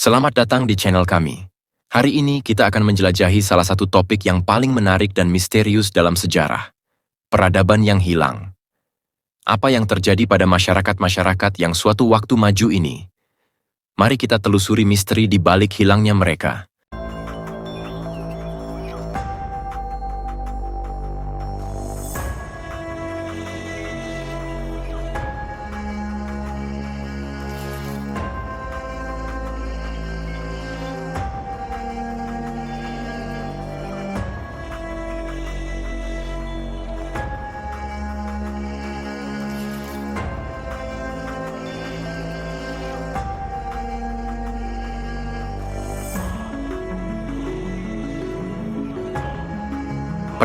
Selamat datang di channel kami. Hari ini kita akan menjelajahi salah satu topik yang paling menarik dan misterius dalam sejarah. Peradaban yang hilang. Apa yang terjadi pada masyarakat-masyarakat yang suatu waktu maju ini? Mari kita telusuri misteri di balik hilangnya mereka.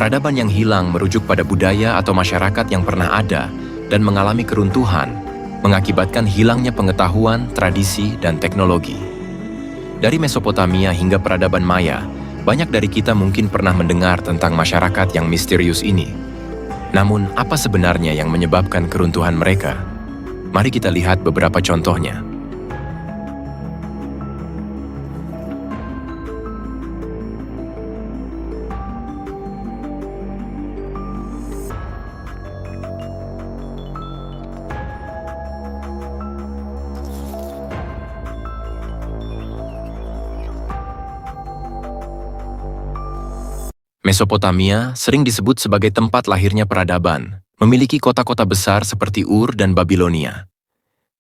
Peradaban yang hilang merujuk pada budaya atau masyarakat yang pernah ada dan mengalami keruntuhan, mengakibatkan hilangnya pengetahuan, tradisi, dan teknologi. Dari Mesopotamia hingga peradaban Maya, banyak dari kita mungkin pernah mendengar tentang masyarakat yang misterius ini. Namun, apa sebenarnya yang menyebabkan keruntuhan mereka? Mari kita lihat beberapa contohnya. Mesopotamia sering disebut sebagai tempat lahirnya peradaban, memiliki kota-kota besar seperti Ur dan Babilonia.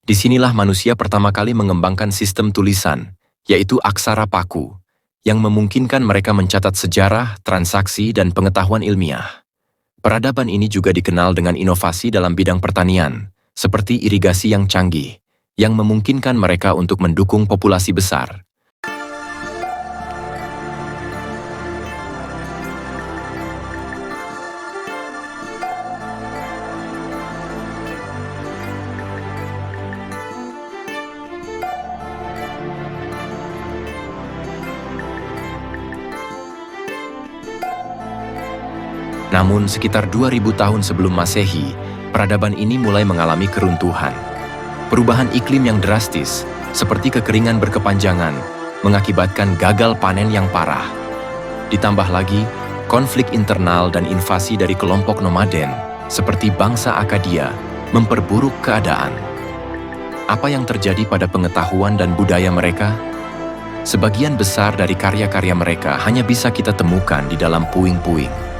Disinilah manusia pertama kali mengembangkan sistem tulisan, yaitu aksara paku, yang memungkinkan mereka mencatat sejarah, transaksi, dan pengetahuan ilmiah. Peradaban ini juga dikenal dengan inovasi dalam bidang pertanian, seperti irigasi yang canggih, yang memungkinkan mereka untuk mendukung populasi besar. Namun, sekitar 2000 tahun sebelum Masehi, peradaban ini mulai mengalami keruntuhan. Perubahan iklim yang drastis, seperti kekeringan berkepanjangan, mengakibatkan gagal panen yang parah. Ditambah lagi, konflik internal dan invasi dari kelompok nomaden, seperti bangsa Akadia, memperburuk keadaan. Apa yang terjadi pada pengetahuan dan budaya mereka? Sebagian besar dari karya-karya mereka hanya bisa kita temukan di dalam puing-puing.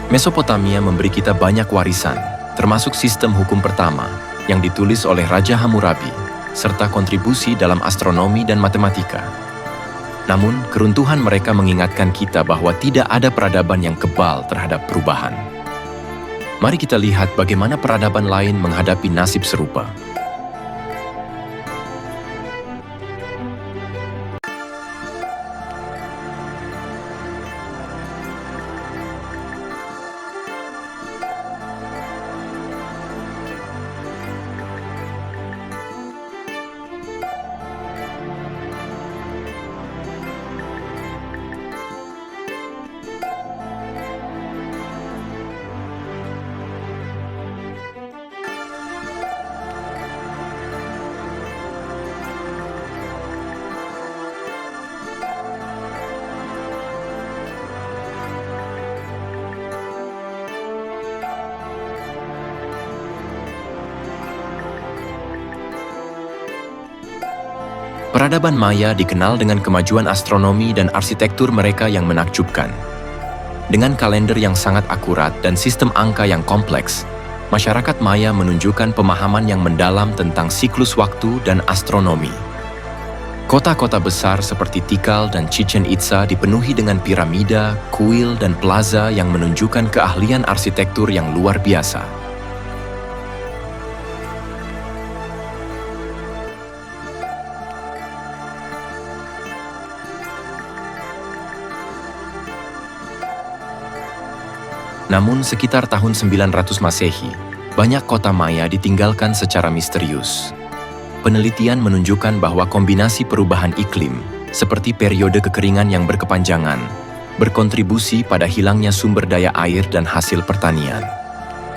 Mesopotamia memberi kita banyak warisan, termasuk sistem hukum pertama yang ditulis oleh Raja Hammurabi, serta kontribusi dalam astronomi dan matematika. Namun, keruntuhan mereka mengingatkan kita bahwa tidak ada peradaban yang kebal terhadap perubahan. Mari kita lihat bagaimana peradaban lain menghadapi nasib serupa. Peradaban Maya dikenal dengan kemajuan astronomi dan arsitektur mereka yang menakjubkan. Dengan kalender yang sangat akurat dan sistem angka yang kompleks, masyarakat Maya menunjukkan pemahaman yang mendalam tentang siklus waktu dan astronomi. Kota-kota besar seperti Tikal dan Chichen Itza dipenuhi dengan piramida, kuil, dan plaza yang menunjukkan keahlian arsitektur yang luar biasa. Namun sekitar tahun 900 Masehi, banyak kota Maya ditinggalkan secara misterius. Penelitian menunjukkan bahwa kombinasi perubahan iklim, seperti periode kekeringan yang berkepanjangan, berkontribusi pada hilangnya sumber daya air dan hasil pertanian.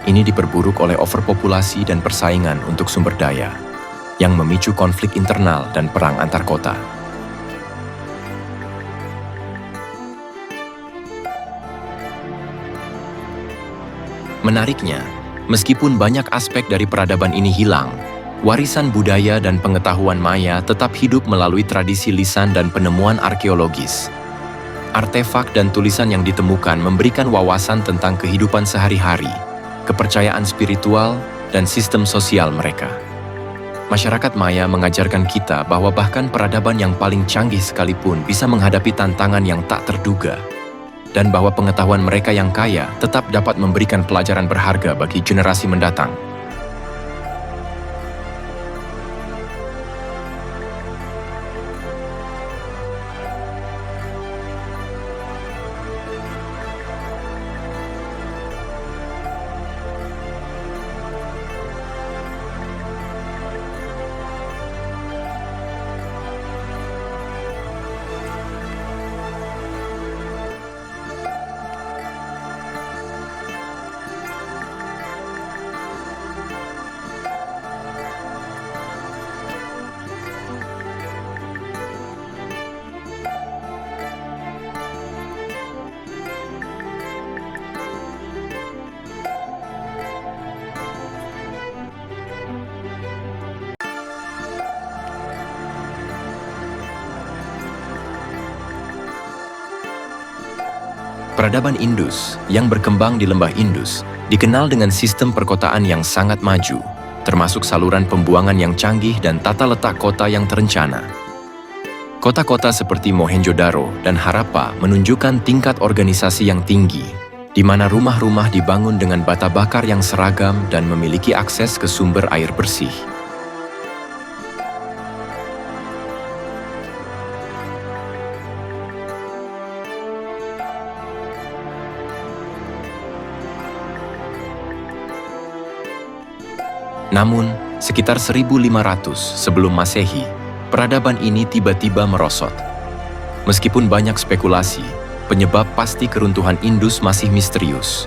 Ini diperburuk oleh overpopulasi dan persaingan untuk sumber daya, yang memicu konflik internal dan perang antar kota. Menariknya, meskipun banyak aspek dari peradaban ini hilang, warisan budaya dan pengetahuan Maya tetap hidup melalui tradisi lisan dan penemuan arkeologis. Artefak dan tulisan yang ditemukan memberikan wawasan tentang kehidupan sehari-hari, kepercayaan spiritual, dan sistem sosial mereka. Masyarakat Maya mengajarkan kita bahwa bahkan peradaban yang paling canggih sekalipun bisa menghadapi tantangan yang tak terduga, dan bahwa pengetahuan mereka yang kaya tetap dapat memberikan pelajaran berharga bagi generasi mendatang. Peradaban Indus yang berkembang di lembah Indus dikenal dengan sistem perkotaan yang sangat maju, termasuk saluran pembuangan yang canggih dan tata letak kota yang terencana. Kota-kota seperti Mohenjo-daro dan Harappa menunjukkan tingkat organisasi yang tinggi, di mana rumah-rumah dibangun dengan bata bakar yang seragam dan memiliki akses ke sumber air bersih. Namun, sekitar 1500 sebelum Masehi, peradaban ini tiba-tiba merosot. Meskipun banyak spekulasi, penyebab pasti keruntuhan Indus masih misterius.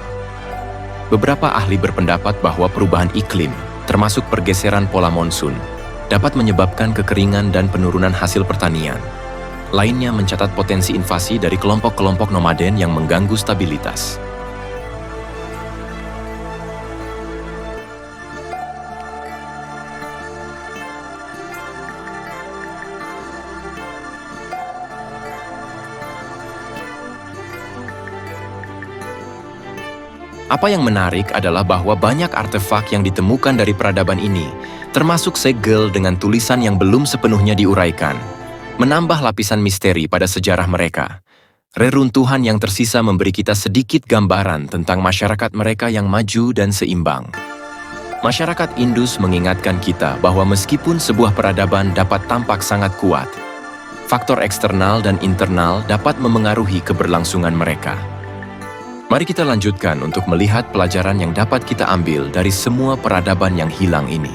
Beberapa ahli berpendapat bahwa perubahan iklim, termasuk pergeseran pola monsun, dapat menyebabkan kekeringan dan penurunan hasil pertanian. Lainnya mencatat potensi invasi dari kelompok-kelompok nomaden yang mengganggu stabilitas. Apa yang menarik adalah bahwa banyak artefak yang ditemukan dari peradaban ini, termasuk segel dengan tulisan yang belum sepenuhnya diuraikan, menambah lapisan misteri pada sejarah mereka. Reruntuhan yang tersisa memberi kita sedikit gambaran tentang masyarakat mereka yang maju dan seimbang. Masyarakat Indus mengingatkan kita bahwa meskipun sebuah peradaban dapat tampak sangat kuat, faktor eksternal dan internal dapat memengaruhi keberlangsungan mereka. Mari kita lanjutkan untuk melihat pelajaran yang dapat kita ambil dari semua peradaban yang hilang ini.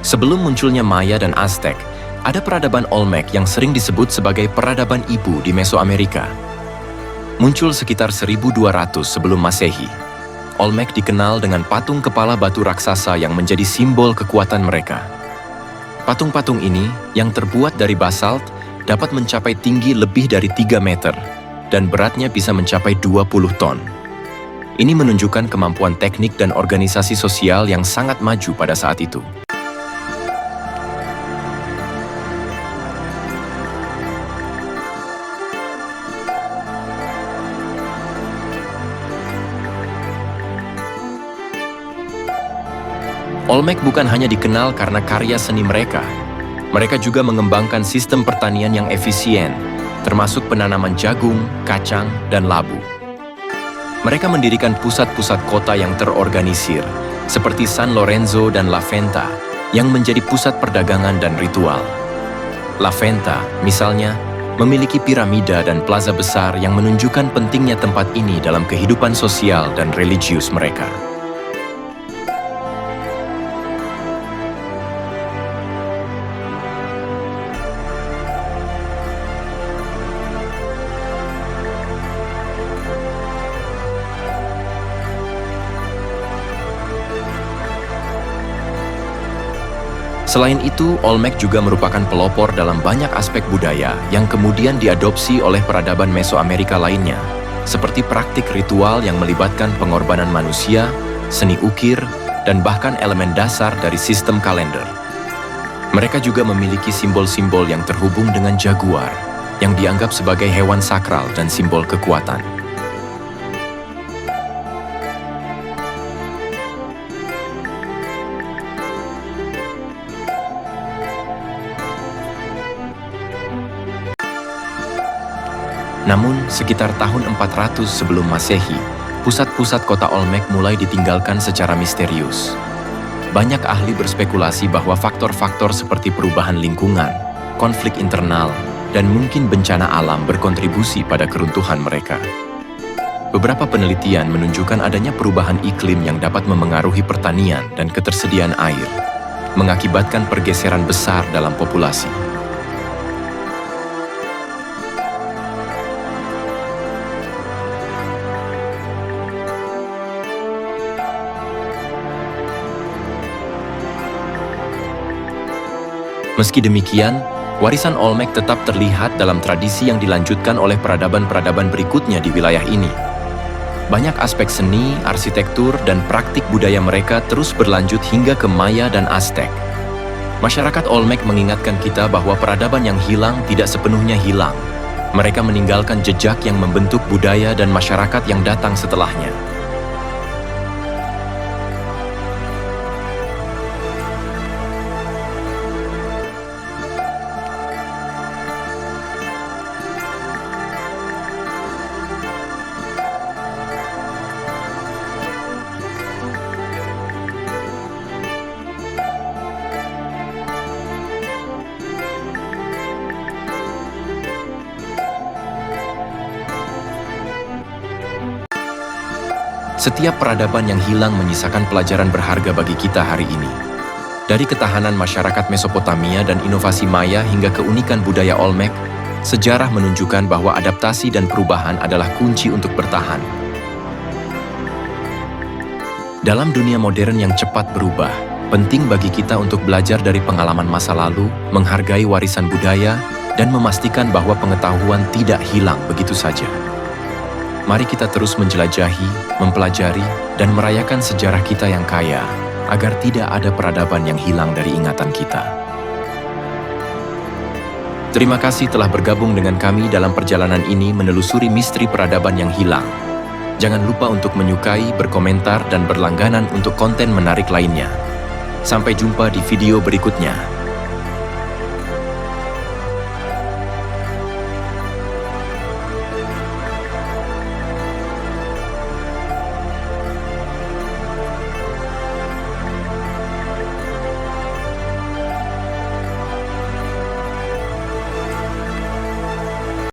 Sebelum munculnya Maya dan Aztec, ada peradaban Olmec yang sering disebut sebagai peradaban ibu di Mesoamerika. Muncul sekitar 1200 sebelum Masehi. Olmec dikenal dengan patung kepala batu raksasa yang menjadi simbol kekuatan mereka. Patung-patung ini, yang terbuat dari basalt, dapat mencapai tinggi lebih dari 3 meter, dan beratnya bisa mencapai 20 ton. Ini menunjukkan kemampuan teknik dan organisasi sosial yang sangat maju pada saat itu. Olmec bukan hanya dikenal karena karya seni mereka. Mereka juga mengembangkan sistem pertanian yang efisien, termasuk penanaman jagung, kacang, dan labu. Mereka mendirikan pusat-pusat kota yang terorganisir, seperti San Lorenzo dan La Venta, yang menjadi pusat perdagangan dan ritual. La Venta, misalnya, memiliki piramida dan plaza besar yang menunjukkan pentingnya tempat ini dalam kehidupan sosial dan religius mereka. Selain itu, Olmec juga merupakan pelopor dalam banyak aspek budaya yang kemudian diadopsi oleh peradaban Mesoamerika lainnya, seperti praktik ritual yang melibatkan pengorbanan manusia, seni ukir, dan bahkan elemen dasar dari sistem kalender. Mereka juga memiliki simbol-simbol yang terhubung dengan jaguar, yang dianggap sebagai hewan sakral dan simbol kekuatan. Namun, sekitar tahun 400 sebelum Masehi, pusat-pusat kota Olmec mulai ditinggalkan secara misterius. Banyak ahli berspekulasi bahwa faktor-faktor seperti perubahan lingkungan, konflik internal, dan mungkin bencana alam berkontribusi pada keruntuhan mereka. Beberapa penelitian menunjukkan adanya perubahan iklim yang dapat memengaruhi pertanian dan ketersediaan air, mengakibatkan pergeseran besar dalam populasi. Meski demikian, warisan Olmec tetap terlihat dalam tradisi yang dilanjutkan oleh peradaban-peradaban berikutnya di wilayah ini. Banyak aspek seni, arsitektur, dan praktik budaya mereka terus berlanjut hingga ke Maya dan Aztec. Masyarakat Olmec mengingatkan kita bahwa peradaban yang hilang tidak sepenuhnya hilang. Mereka meninggalkan jejak yang membentuk budaya dan masyarakat yang datang setelahnya. Setiap peradaban yang hilang menyisakan pelajaran berharga bagi kita hari ini. Dari ketahanan masyarakat Mesopotamia dan inovasi Maya hingga keunikan budaya Olmec, sejarah menunjukkan bahwa adaptasi dan perubahan adalah kunci untuk bertahan. Dalam dunia modern yang cepat berubah, penting bagi kita untuk belajar dari pengalaman masa lalu, menghargai warisan budaya, dan memastikan bahwa pengetahuan tidak hilang begitu saja. Mari kita terus menjelajahi, mempelajari, dan merayakan sejarah kita yang kaya, agar tidak ada peradaban yang hilang dari ingatan kita. Terima kasih telah bergabung dengan kami dalam perjalanan ini menelusuri misteri peradaban yang hilang. Jangan lupa untuk menyukai, berkomentar, dan berlangganan untuk konten menarik lainnya. Sampai jumpa di video berikutnya.